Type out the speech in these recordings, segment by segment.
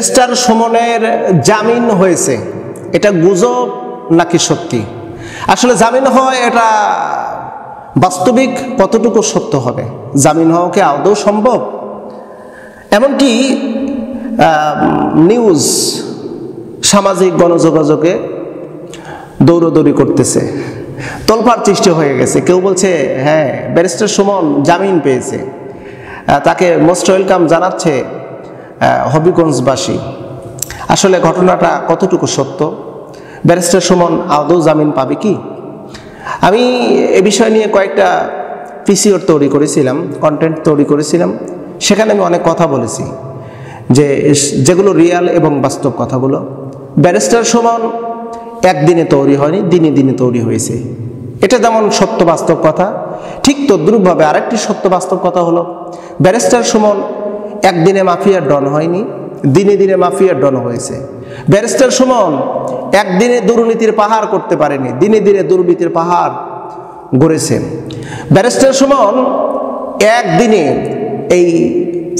Barrister সুমনের জামিন হয়েছে, এটা গুজব নাকি সত্যি? আসলে জামিন হয় এটা বাস্তবিক কতটুকু সত্য হবে? জামিন হওয়া কি আদৌ সম্ভব? এমনকি নিউজ সামাজিক গণযোগাযোগে দৌড়দৌড়ি করতেছে, তোলপাড় সৃষ্টি হয়ে গেছে। কেউ বলছে হ্যাঁ ব্যারিস্টার সুমন জামিন পেয়েছে, তাকে মোস্ট ওয়েলকাম জানাচ্ছে হবিগঞ্জবাসী। আসলে ঘটনাটা কতটুকু সত্য? ব্যারিস্টার সুমন আদৌ জামিন পাবে কি? আমি এ বিষয় নিয়ে কয়েকটা পিসিওর তৈরি করেছিলাম, কন্টেন্ট তৈরি করেছিলাম। সেখানে আমি অনেক কথা বলেছি যেগুলো রিয়াল এবং বাস্তব কথাগুলো। ব্যারিস্টার সুমন একদিনে তৈরি হয়নি, দিনে দিনে তৈরি হয়েছে। এটা যেমন সত্য বাস্তব কথা, ঠিক তদ্রূপভাবে আরেকটি সত্য বাস্তব কথা হলো ব্যারিস্টার সুমন একদিনে মাফিয়ার ডন হয়নি, দিনে দিনে মাফিয়ার ডন হয়েছে। ব্যারিস্টার সুমন একদিনে দুর্নীতির পাহাড় করতে পারেনি, দিনে দিনে দুর্নীতির পাহাড় গড়েছে। ব্যারিস্টার সুমন একদিনে এই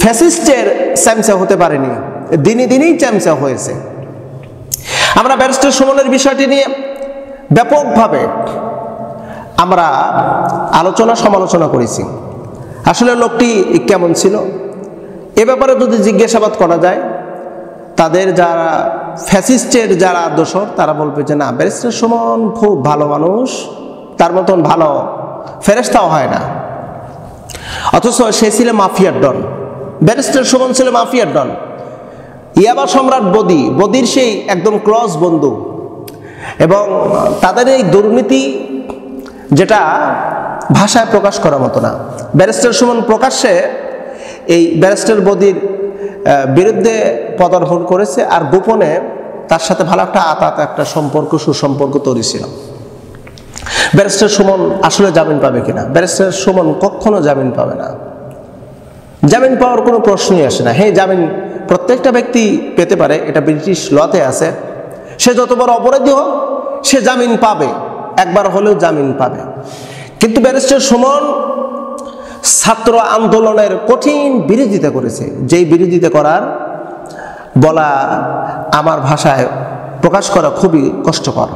ফ্যাসিস্টের চ্যামচা হতে পারেনি, দিনে দিনেই চ্যামচা হয়েছে। আমরা ব্যারিস্টার সুমনের বিষয়টি নিয়ে ব্যাপকভাবে আমরা আলোচনা সমালোচনা করেছি। আসলে লোকটি কেমন ছিল এ ব্যাপারে যদি জিজ্ঞাসাবাদ করা যায়, তাদের যারা ফ্যাসিস্টের যারা দোসর তারা বলবে যে না, ব্যারিস্টার সুমন খুব ভালো মানুষ, তার মতন ভালো ফেরেশতাও হয় না। অথচ সে ছিল মাফিয়ার ডন। ব্যারিস্টার সুমন ছিল মাফিয়ার ডন। ইয়াবা সম্রাট বদির সেই একদম ক্লোজ বন্ধু। এবং তাদের এই দুর্নীতি যেটা ভাষায় প্রকাশ করার মতো না। ব্যারিস্টার সুমন প্রকাশ্যে এই ব্যারিস্টার বদির বিরুদ্ধে পদার্পণ করেছে, আর গোপনে তার সাথে ভালো একটা একটা সম্পর্ক, সুসম্পর্ক তৈরি ছিল। ব্যারিস্টার সুমন আসলে জামিন পাবে কিনা? ব্যারিস্টার সুমন কখনো জামিন পাবে না। জামিন পাওয়ার কোনো প্রশ্নই আসে না। হ্যাঁ, জামিন প্রত্যেকটা ব্যক্তি পেতে পারে, এটা ব্রিটিশ লতে আছে। সে যত বড় অপরাধী হোক সে জামিন পাবে, একবার হলেও জামিন পাবে। কিন্তু ব্যারিস্টার সুমন ছাত্র আন্দোলনের কঠিন বিরোধিতা করেছে, যেই বিরোধিতা করার বলা আমার ভাষায় প্রকাশ করা খুবই কষ্টকর।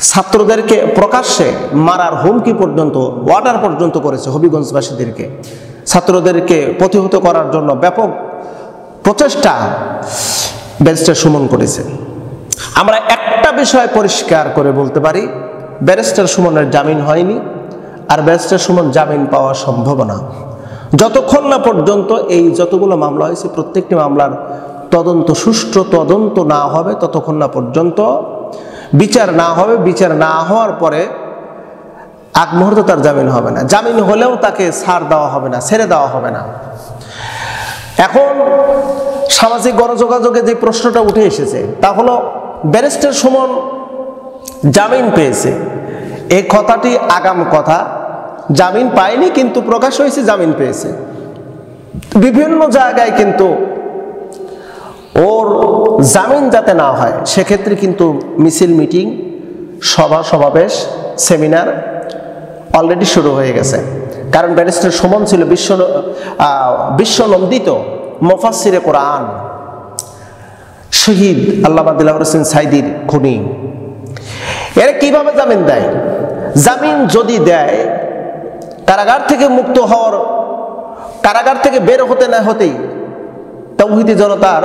ছাত্রদেরকে প্রকাশ্যে মারার হুমকি পর্যন্ত, অর্ডার পর্যন্ত করেছে হবিগঞ্জবাসীদেরকে। ছাত্রদেরকে প্রতিহত করার জন্য ব্যাপক প্রচেষ্টা ব্যারিস্টার সুমন করেছে। আমরা একটা বিষয় পরিষ্কার করে বলতে পারি, ব্যারিস্টার সুমনের জামিন হয়নি, আর ব্যারিস্টার সুমন জামিন পাওয়া সম্ভব না যতক্ষণ না পর্যন্ত এই যতগুলো মামলা হয়েছে প্রত্যেকটি মামলার তদন্ত, সুষ্ঠু তদন্ত না হবে, ততক্ষণ না পর্যন্ত বিচার না হবে। বিচার না হওয়ার পরে আগ মুহূর্তে তার জামিন হবে না। জামিন হলেও তাকে ছাড় দেওয়া হবে না, ছেড়ে দেওয়া হবে না। এখন সামাজিক গণযোগাযোগে যে প্রশ্নটা উঠে এসেছে তা হলো ব্যারিস্টার সুমন জামিন পেয়েছে, এই কথাটি আগাম কথা। জামিন পায়নি কিন্তু প্রকাশ হয়েছে জামিন পেয়েছে। বিভিন্ন জায়গায় কিন্তু ওর জামিন যাতে না হয় সেক্ষেত্রে কিন্তু মিছিল, মিটিং, সভা সমাবেশ, সেমিনার অলরেডি শুরু হয়ে গেছে। কারণ ব্যারিস্টার সুমন ছিল বিশ্বনন্দিত মুফাসসিরে কোরআন, শহীদ আল্লামা দিলওয়ার হোসেন সাঈদীর খুনি। এর কিভাবে জামিন দেয়? জামিন যদি দেয়, কারাগার থেকে মুক্ত হওয়ার, কারাগার থেকে বের হতে না হতেই তাওহীদি জনতার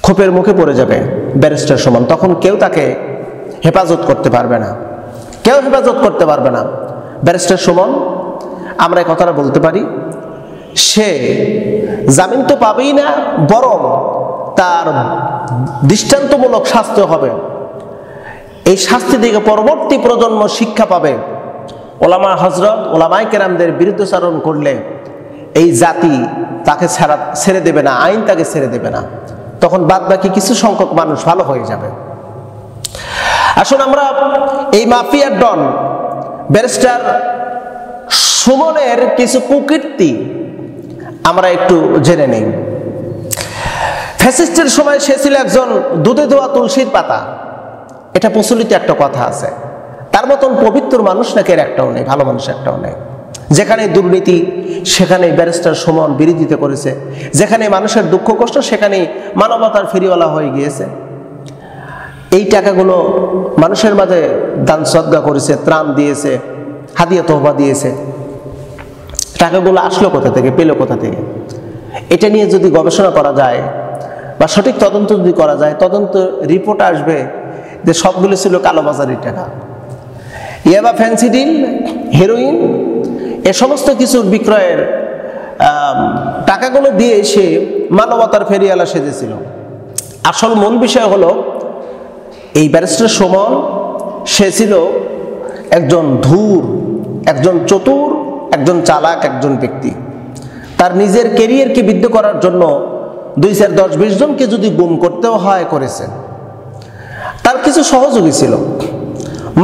খোপের মুখে পড়ে যাবে ব্যারিস্টার সুমন। তখন কেউ তাকে হেফাজত করতে পারবে না, কেউ হেফাজত করতে পারবে না। ব্যারিস্টার সুমন, আমরা এই কথাটা বলতে পারি, সে জামিন তো পাবেই না, বরং তার দৃষ্টান্তমূলক শাস্তি হবে। এই শাস্তি থেকে পরবর্তী প্রজন্ম শিক্ষা পাবে। ওলামা হযরত, ওলামায়ে কেরামদের বিরুদ্ধাচরণ করলে এই জাতি তাকে ছেড়ে দেবে না, আইন তাকে ছেড়ে দেবে না। তখন বাদ বাকি কিছু সংখ্যক মানুষ ভালো হয়ে যাবে। আসুন আমরা এই মাফিয়ার ডন ব্যারিস্টার সুমনের কিছু কুকীর্তি আমরা একটু জেনে নেই। ফ্যাসিস্টের সময় সে ছিল একজন দুধে ধোয়া তুলসীর পাতা, এটা প্রচলিত একটা কথা আছে। তার মতন পবিত্র মানুষ নাকি এর একটাও নেই, ভালো মানুষ একটাও নেই। যেখানে দুর্নীতি সেখানে ব্যারিস্টার সুমন বিরোধিতা করেছে, যেখানে মানুষের দুঃখ কষ্ট সেখানে মানবতার ফেরিওয়ালা হয়ে গিয়েছে। এই টাকাগুলো মানুষের মাঝে দান সদকা করেছে, ত্রাণ দিয়েছে, হাদিয়া তহবা দিয়েছে। টাকাগুলো আসলো কোথা থেকে, পেল কোথা থেকে? এটা নিয়ে যদি গবেষণা করা যায় বা সঠিক তদন্ত যদি করা যায়, তদন্ত রিপোর্ট আসবে যে সবগুলো ছিল কালোবাজারির টাকা। ইয়াবা, ফেন্সিডিল, হেরোইন, এ সমস্ত কিছুর বিক্রয়ের টাকাগুলো দিয়ে সে মানবতার ফেরিওয়ালা সেজেছিল। আসল মূল বিষয় হলো এই ব্যারিস্টার সুমন, সে ছিল একজন ধূর, একজন চতুর, একজন চালাক একজন ব্যক্তি। তার নিজের ক্যারিয়ারকে বৃদ্ধি করার জন্য 2, 4, 10, 20 জনকে যদি গুম করতেও হয় করেছেন। তার কিছু সহযোগী ছিল,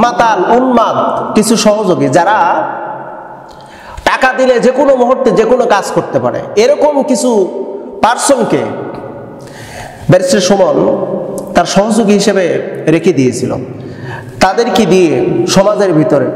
মাতাল উন্মাদ কিছু সহযোগী, যারা টাকা দিলে যে কোনো মুহূর্তে যে কোনো কাজ করতে পারে, এরকম কিছু পার্সনকে ব্যারিস্টার সুমন তার সহযোগী হিসেবে রেখে দিয়েছিল। তাদেরকে দিয়ে সমাজের ভিতরে